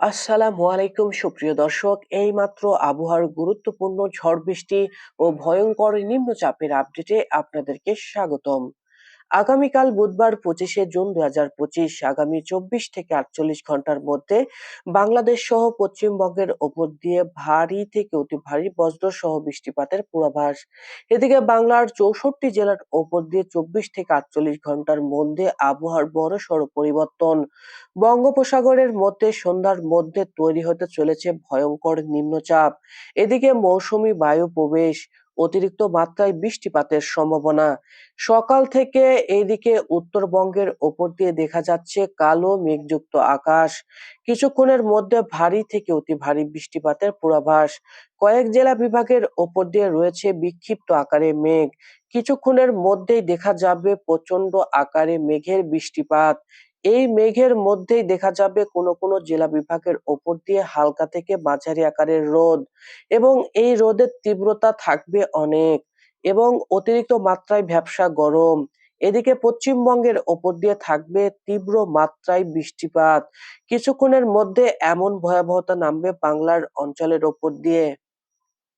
আসসালামু আলাইকুম সুপ্রিয় দর্শক, এইমাত্র আবহাওয়ার গুরুত্বপূর্ণ ঝড় বৃষ্টি ও ভয়ঙ্কর নিম্নচাপের আপডেটে আপনাদেরকে স্বাগতম। আগামীকাল বুধবার 25শে জুন 2025 আগামী 24 থেকে 48 ঘন্টার মধ্যে বাংলাদেশ সহ পশ্চিমবঙ্গের ওপর দিয়ে ভারী থেকে অতি ভারী বজ্র সহ বৃষ্টিপাতের পূর্বাভাস। এদিকে বাংলার 64 জেলার ওপর দিয়ে 24 থেকে 48 ঘন্টার মধ্যে আবহাওয়ার বড়সড় পরিবর্তন। বঙ্গোপসাগরের মধ্যে সন্ধ্যার মধ্যে তৈরি হতে চলেছে ভয়ঙ্কর নিম্নচাপ। এদিকে মৌসুমী বায়ু প্রবেশ, অতিরিক্ত মাত্রায় বৃষ্টিপাতের সম্ভাবনা। সকাল থেকে এইদিকে উত্তরবঙ্গের ওপর দিয়ে দেখা যাচ্ছে কালো মেঘযুক্ত আকাশ। কিছুক্ষণের মধ্যে ভারী থেকে অতি ভারী বৃষ্টিপাতের পূর্বাভাস। কয়েক জেলা বিভাগের ওপর দিয়ে রয়েছে বিক্ষিপ্ত আকারে মেঘ। কিছুক্ষণের মধ্যেই দেখা যাবে প্রচন্ড আকারে মেঘের বৃষ্টিপাত। এই মেঘের মধ্যেই দেখা যাবে কোনো কোনো জেলা বিভাগের ওপর দিয়ে হালকা থেকে মাঝারি আকারের রোদ, এবং এই রোদের তীব্রতা থাকবে অনেক, এবং অতিরিক্ত মাত্রায় ভ্যাপসা গরম। এদিকে পশ্চিমবঙ্গের ওপর দিয়ে থাকবে তীব্র মাত্রায় বৃষ্টিপাত। কিছুক্ষণের মধ্যে এমন ভয়াবহতা নামবে বাংলার অঞ্চলের ওপর দিয়ে।